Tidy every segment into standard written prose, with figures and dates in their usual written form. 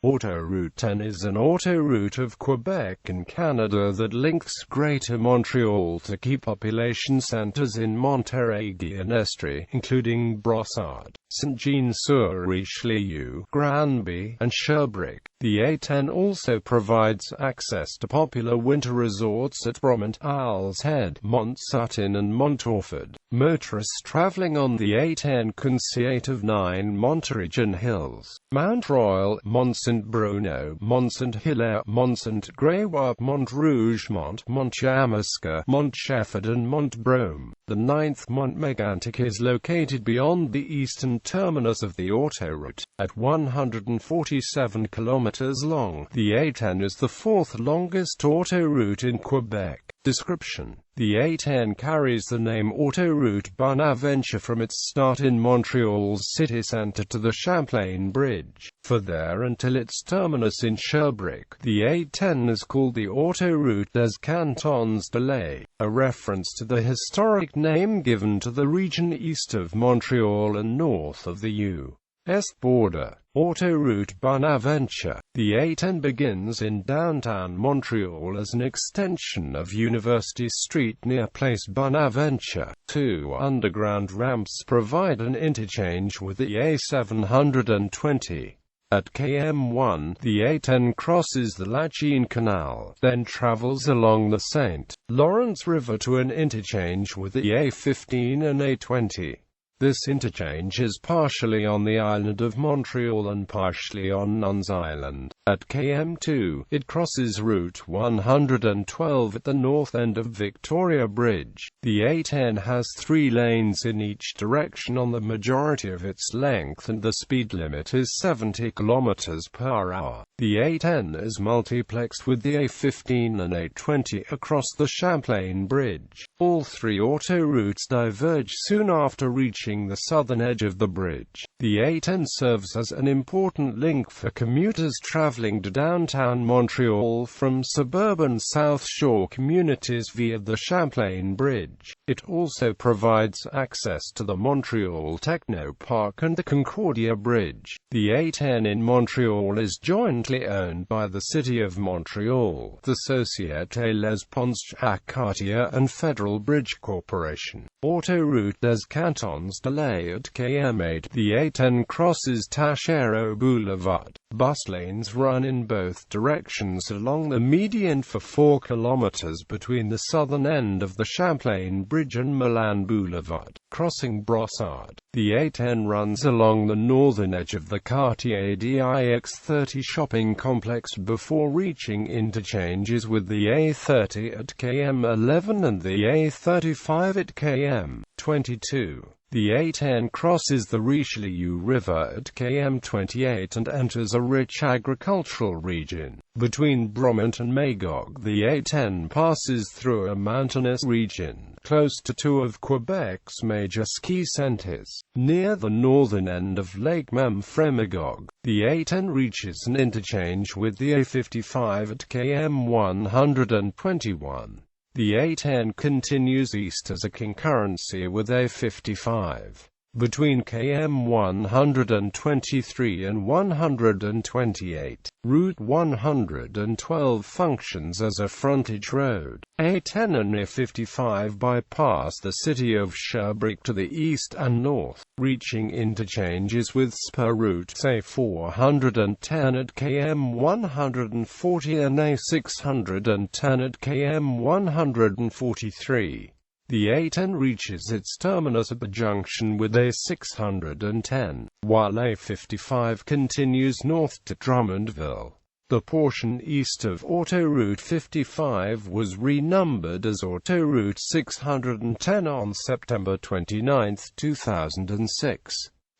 Autoroute 10 is an autoroute of Quebec in Canada that links Greater Montreal to key population centres in Montérégie and Estrie, including Brossard, Saint-Jean-sur-Richelieu, Granby, and Sherbrooke. The A-10 also provides access to popular winter resorts at Bromont, Owl's Head, Mont Sutton and Mont Orford. Motorists travelling on the A-10 can see 8 of 9 Monteregian Hills: Montreal, Mont Saint-Bruno, Mont Saint-Hilaire, Mont Saint-Grégoire, Mont Rougemont, Mont Yamaska, Mont Shefford and Mont Brome. The 9th Mont Mégantic is located beyond the eastern terminus of the autoroute. At 147 kilometers long, the A-10 is the 4th longest autoroute in Quebec. Description: the A-10 carries the name Autoroute Bonaventure from its start in Montreal's city centre to the Champlain Bridge. For there until its terminus in Sherbrooke, the A-10 is called the Autoroute des Cantons de l'A, a reference to the historic name given to the region east of Montreal and north of the U.S. border. Autoroute Bonaventure. The A-10 begins in downtown Montreal as an extension of University Street near Place Bonaventure. 2 underground ramps provide an interchange with the A720. At km1, the A-10 crosses the Lachine Canal, then travels along the St. Lawrence River to an interchange with the A15 and A20. This interchange is partially on the island of Montreal and partially on Nuns Island. At km2, it crosses Route 112 at the north end of Victoria Bridge. The A-10 has 3 lanes in each direction on the majority of its length and the speed limit is 70 km per hour. The A-10 is multiplexed with the A15 and A20 across the Champlain Bridge. All 3 autoroutes diverge soon after reaching the southern edge of the bridge. The A-10 serves as an important link for commuters traveling to downtown Montreal from suburban South Shore communities via the Champlain Bridge. It also provides access to the Montreal Techno Park and the Concordia Bridge. The A-10 in Montreal is jointly owned by the City of Montreal, the Société Les Ponts Jacques Cartier and Federal Bridge Corporation. Autoroute des Cantons de l'A at km8. The A-10 crosses Taschereau Boulevard. Bus lanes run in both directions along the median for 4 kilometers between the southern end of the Champlain Bridge and Milan Boulevard. Crossing Brossard, the A-10 runs along the northern edge of the Cartier Dix30 shopping complex before reaching interchanges with the A30 at km11 and the A35 at km22. The A-10 crosses the Richelieu River at km28 and enters a rich agricultural region. Between Bromont and Magog, the A-10 passes through a mountainous region, close to 2 of Quebec's major ski centres. Near the northern end of Lake Memphremagog, the A-10 reaches an interchange with the A55 at km121. The A-10 continues east as a concurrency with A55. Between km 123 and 128, Route 112 functions as a frontage road. A-10 and A55 bypass the city of Sherbrooke to the east and north, reaching interchanges with spur routes A410 at km 140 and A610 at km 143. The A-10 reaches its terminus at the junction with A610, while A55 continues north to Drummondville. The portion east of Autoroute 55 was renumbered as Autoroute 610 on September 29, 2006.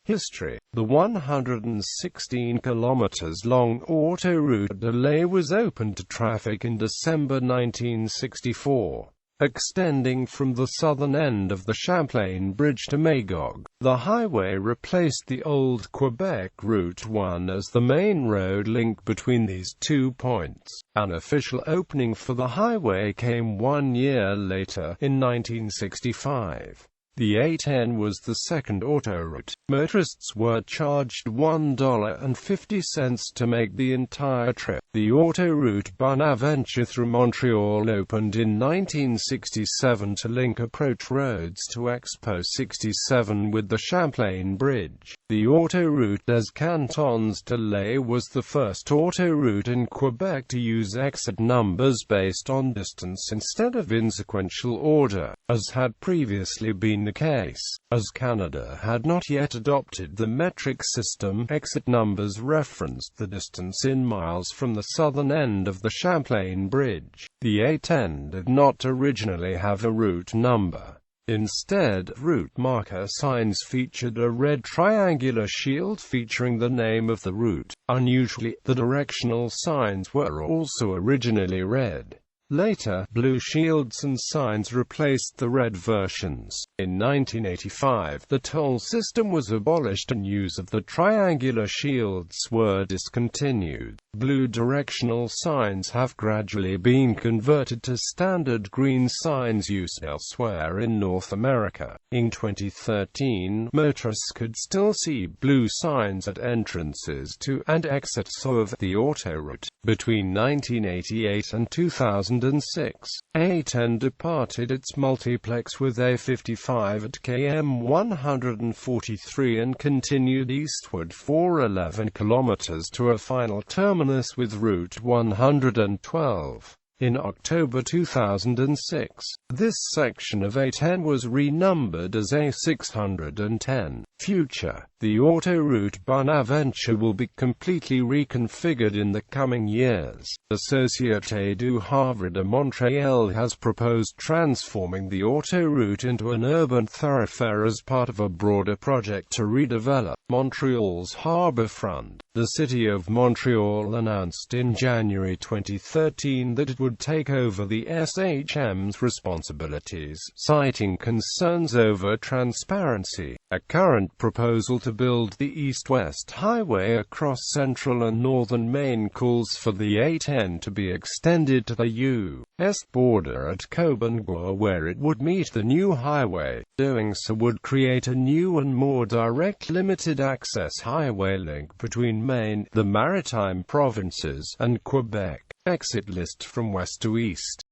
History: the 116 kilometers long Autoroute de l'A was opened to traffic in December 1964. Extending from the southern end of the Champlain Bridge to Magog, the highway replaced the old Quebec Route 1 as the main road link between these 2 points. An official opening for the highway came 1 year later, in 1965. The A-10 was the second autoroute. Motorists were charged $1.50 to make the entire trip. The Autoroute Bonaventure through Montreal opened in 1967 to link approach roads to Expo 67 with the Champlain Bridge. The Autoroute des Cantons de l'A was the first autoroute in Quebec to use exit numbers based on distance instead of in sequential order, as had previously been the case. As Canada had not yet adopted the metric system, exit numbers referenced the distance in miles from the southern end of the Champlain Bridge. The A-10 did not originally have a route number. Instead, route marker signs featured a red triangular shield featuring the name of the route. Unusually, the directional signs were also originally red. Later, blue shields and signs replaced the red versions. In 1985, the toll system was abolished and use of the triangular shields were discontinued. Blue directional signs have gradually been converted to standard green signs used elsewhere in North America. In 2013, motorists could still see blue signs at entrances to and exits of the autoroute. Between 1988 and 2006, A-10 departed its multiplex with A-55 at km 143 and continued eastward for 11 kilometers to a final terminus with Route 112. In October 2006, this section of A-10 was renumbered as A-610. Future. The Autoroute Bonaventure will be completely reconfigured in the coming years. The Société du Havre de Montréal has proposed transforming the autoroute into an urban thoroughfare as part of a broader project to redevelop Montreal's harbourfront. The City of Montreal announced in January 2013 that it would take over the SHM's responsibilities, citing concerns over transparency. A current proposal to build the east-west highway across central and northern Maine calls for the A-10 to be extended to the U.S. border at Quebec, where it would meet the new highway. Doing so would create a new and more direct limited-access highway link between Maine, the Maritime Provinces, and Quebec. Exit list from west to east.